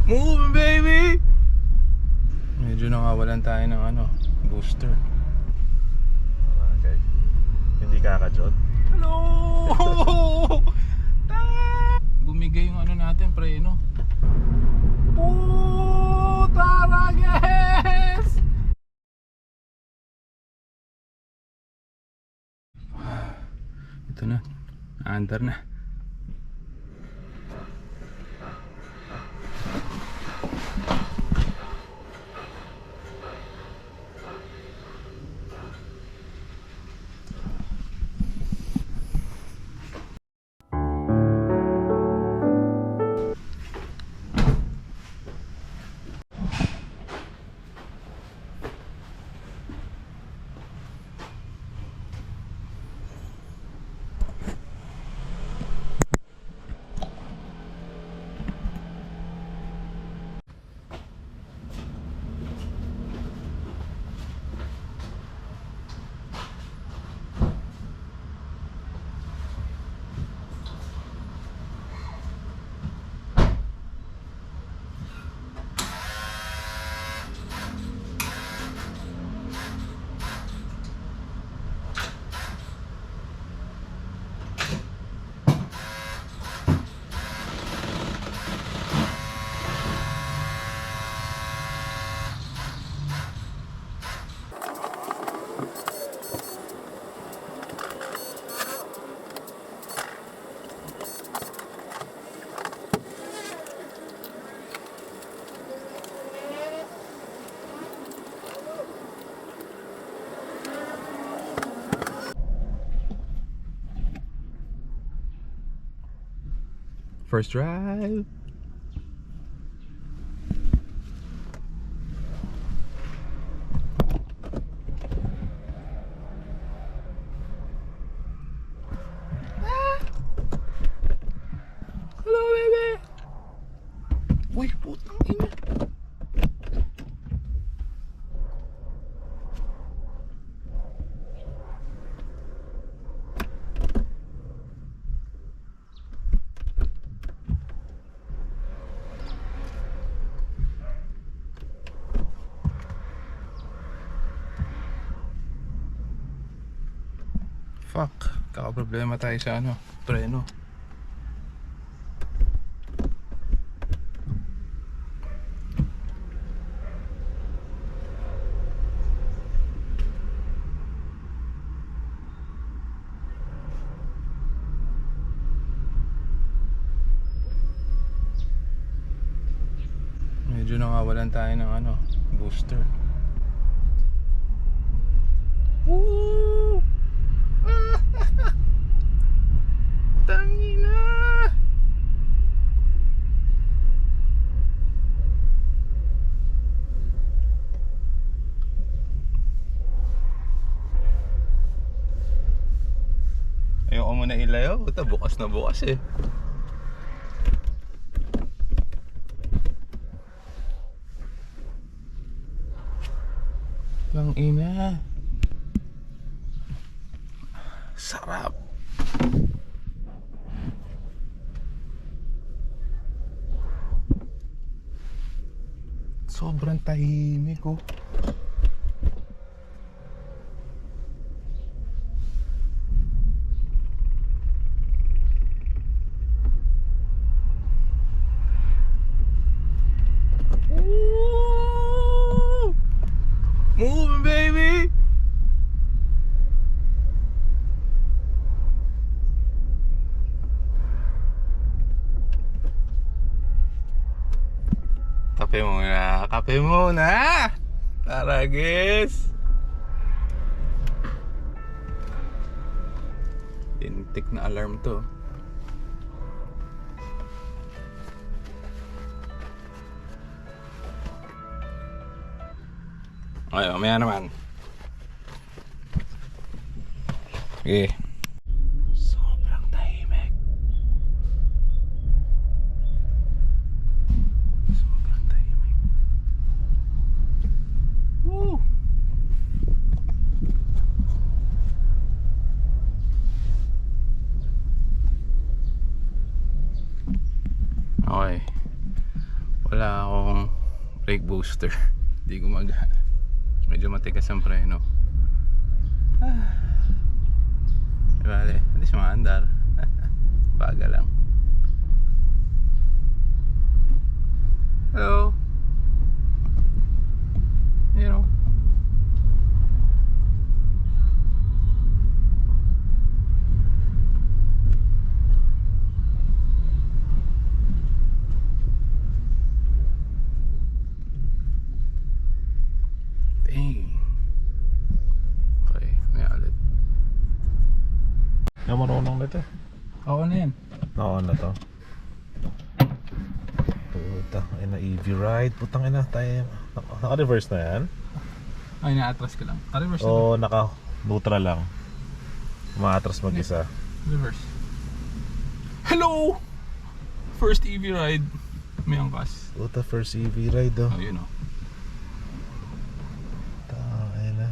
Moving, baby! Medyo nakawalan tayo ng booster. Okay. Hindi kakajot. Hello! Bumigay yung natin, preno. Tarages! Ito na. Under na. First drive. Hello, baby. Uy, putang ina. Fuck, kaka-problema tayo sa preno. Medyo nakawalan tayo ng booster. Woo! Tangina! Ayoko muna ilayo. Ito, bukas na bukas eh. Tangina. Sarap. Sobrang tahimik oh. Woo! Moving, baby! Kape muna, kape muna! Taragis! Lintik na alarm to. Okay, mamaya naman. Okay. Sobrang tahimik. Sobrang tahimik. Woo! Okay. Wala wala akong brake booster. Hindi gumagana. Medyo matigas ang preno. Vale, hindi siya maandar. Baga lang. Hello. You know. Dang. Okay, may alit. Nga marunong na ito. Oo na yan. Oo na to. Puta, ay na EV ride. Putang ina tayo. Naka-reverse na yan? Ay, na-atras ka lang. Reverse na. O naka-neutral lang? Umaatras mag-isa. Reverse. Hello! First EV ride. May angkas. Puta, first EV ride oh. Oh, yun oh. Ay na.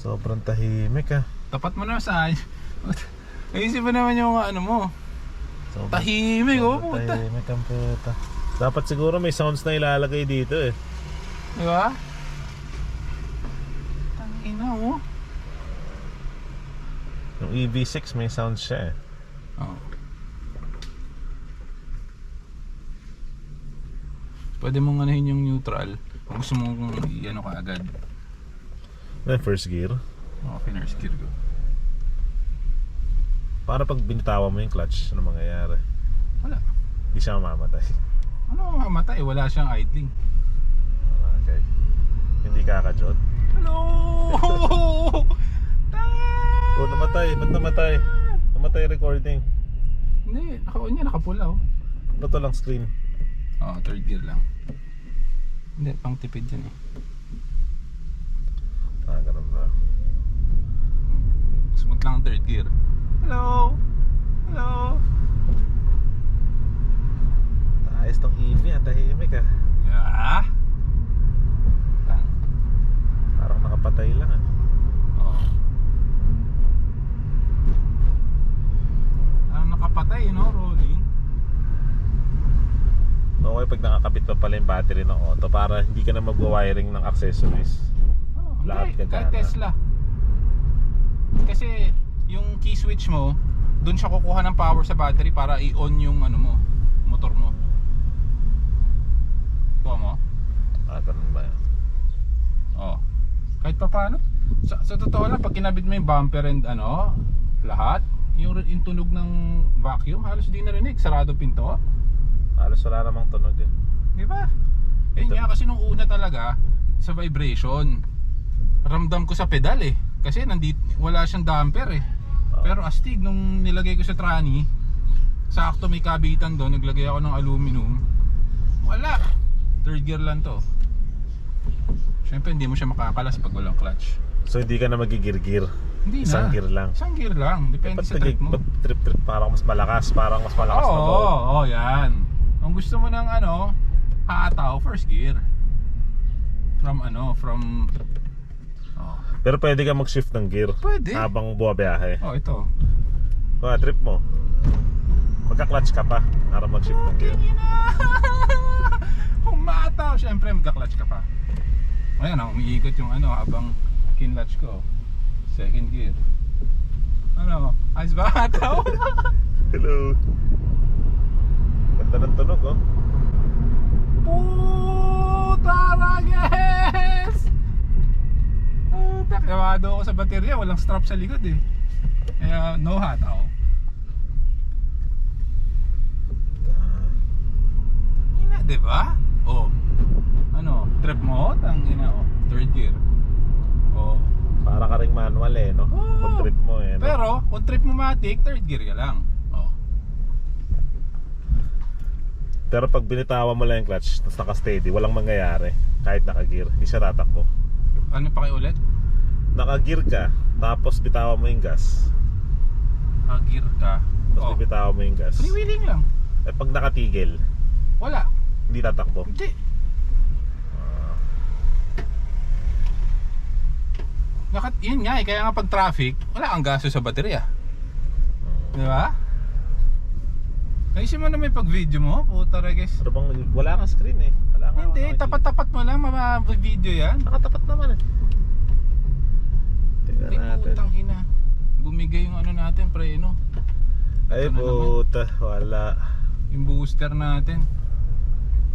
Sobrang tahimik ah. Tapat mo na sa akin. Ayusin mo naman yung ano mo. Sobrang Tahimik oh, puta. tahimik ang puta. Dapat siguro may sounds na ilalagay dito eh. Di ba? Tangina oh. Yung EV6 may sounds siya eh. Oh. Pwede mong anahin yung neutral kung gusto mong i-ano ka agad. Then first gear. Okay, nurse gear go. Para pag binitawan mo yung clutch, ano mangyayari? Wala. Hindi siya mamamatay. Ano mamatay? Wala siyang idling. Okay. Hindi kakajot. Hello! Oh, namatay. Ba't namatay? Namatay recording. Hindi, naka-on yan, nakapula oh. Ba't lang screen? Oo, third gear lang. Hindi, pang tipid yan eh. Ah, ganun ba? Smooth lang ang third gear. Hello! Hello! Ayos tong EV, ang tahimik ah. Yeah! Lang. Parang nakapatay lang ah. Oo. Nakapatay, no? Rolling. Okay pag nakakabit pa pala yung battery ng auto para hindi ka na mag-wiring ng accessories. Oh, Lahat hindi, gagana. kahit Tesla. Kasi yung key switch mo, doon siya kukuha ng power sa battery para i-on yung ano mo, motor mo. Kuha mo? Ah, ganun ba yan? Oo. Kahit pa paano. Sa totoo lang, pag kinabit mo yung bumper and ano, lahat, yung tunog ng vacuum, halos di narinig. Sarado pinto. Halos wala namang tunog eh. Di ba? Yun nga, kasi nung una talaga, sa vibration, ramdam ko sa pedal eh. Kasi wala siyang damper eh. Pero astig, nung nilagay ko sa tranny, sakto may kabitan doon, naglagay ako ng aluminum. Wala. Third gear lang to. Siyempre hindi mo siya makakalas pag walang clutch. So hindi ka na magigir-gir? Hindi Isang na. gear lang? Isang gear lang. Depende sa trip mo. Trip parang mas malakas? Parang mas malakas na mode? Oo, yan. Kung gusto mo ng ano, haataw, first gear. From Pero pwede ka mag-shift ng gear? Pwede. Habang buwabiyahe? Oh, ito. Kung trip mo, magka-clutch ka pa para mag-shift ng gear. Humataw. Siyempre magka-clutch ka pa. Ayan, umiikot yung ano habang kinlatch ko. Second gear. Ano? Ayos ba hataw? Hello. Ganda ng tunog oh. Puta yes! Nakawado ako sa baterya, walang strap sa likod eh. Kaya no hataw. Ina, diba? Oh. Ano, trip mo? Tangina oh. Third gear. Oh. Para ka ring manual eh no? Kung trip mo eh no? Pero kung trip mo matic, third gear ka lang. Oh. Pero pag binitawan mo lang yung clutch tapos naka-steady, walang mangyayari. Kahit naka-gear, hindi siya tatakbo. Ano pa kayo ulit? Naka-gear ka, tapos bitawan mo yung gas. Gear ka. Tapos bitawan mo yung gas. Freewheeling lang. Eh pag nakatigil, Wala. hindi tatakbo. Hindi. Yun nga eh, kaya nga pag traffic, wala kang gasto sa baterya. Di ba? Ayusin mo na may pag-video mo, puta regis. Ano bang, wala kang screen eh. Wala kang Hindi, tapat-tapat mo lang, video yan. Nakatapat naman eh. Tingnan Ay, natin. putang ina. Bumigay yung ano natin, preno. Ay Ito na puta, wala. Yung booster natin.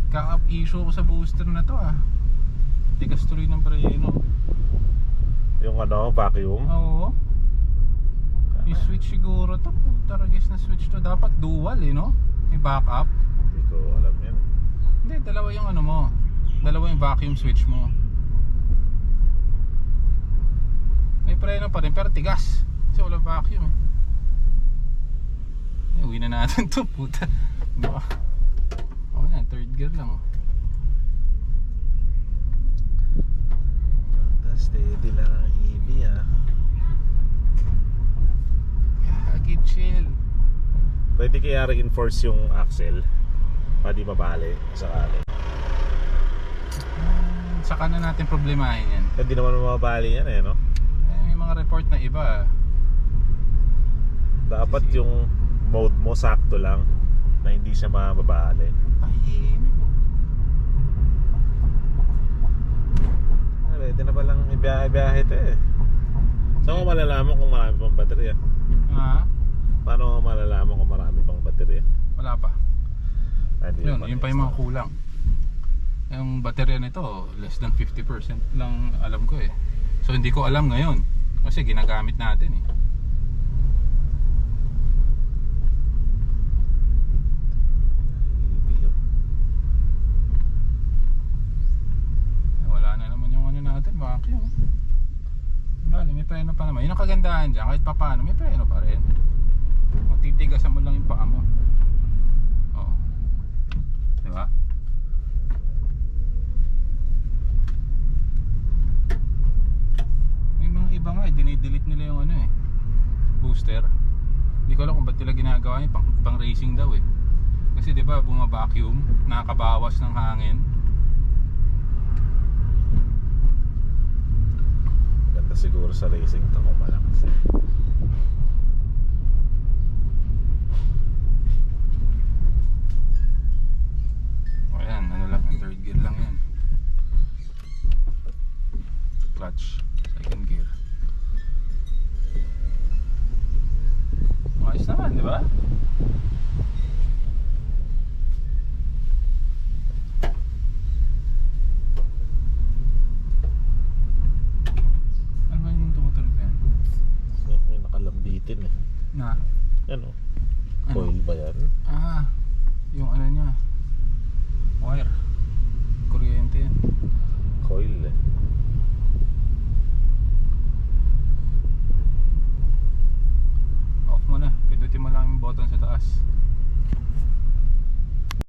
Kaka-issue ko sa booster na to ah. Tigas tuloy ng preno. Yung ano, vacuum. Oo. Yung switch siguro to, puta regis na switch to. Dapat dual eh, no? May backup. Hindi ko alam yan. Hindi, dalawa yung ano mo. Dalawa yung vacuum switch mo. May preno pa rin, pero tigas. Kasi wala vacuum eh. Uwi na natin to, puta. Baka. Oh yan, third gear lang oh. Steady lang ang EV ah. Gagi, chill. Pwede kaya reinforce yung axle para di mabali sakali. Saka na natin problemahin yan. Hindi naman mabali yan eh, no? May mga report na iba. Dapat yung mode mo sakto lang na hindi siya mababali. Tahimik oh. Pwede na palang ibiyahe ito eh. Saan mo malalaman kung marami pang baterya? Ha? Paano mo malalaman kung marami pang baterya? Wala pa. Hindi Yun, pa yun pa yung mga kulang. Yung baterya nito, less than 50% lang alam ko eh. So hindi ko alam ngayon. Kasi ginagamit natin eh. EV, oh. Wala na naman yung ano natin, vacuum. Bale, may preno pa naman. Yun ang kagandahan dyan, kahit pa paano, may preno pa rin. Matitigasan mo lang yung paa mo. Oo. Diba? May mga iba nga, dinidelete nila yung ano eh, booster. Hindi ko alam kung ba't nila ginagawa yun, pang racing daw eh. Kasi diba, buma-vacuum, nakakabawas ng hangin. Ganda siguro sa racing to kung malakas eh. O yan, ano lang, third gear lang yan. Clutch, second gear. Ayos naman, di ba? Ano ba yung tumutunog na yan? Yung nakalambitin eh. Na? Yan oh. Ano? Coil ba yan? Ah, yung ano niya, wire, kuryente yan. Coil eh. Off mo na, pindutin mo lang yung button sa taas.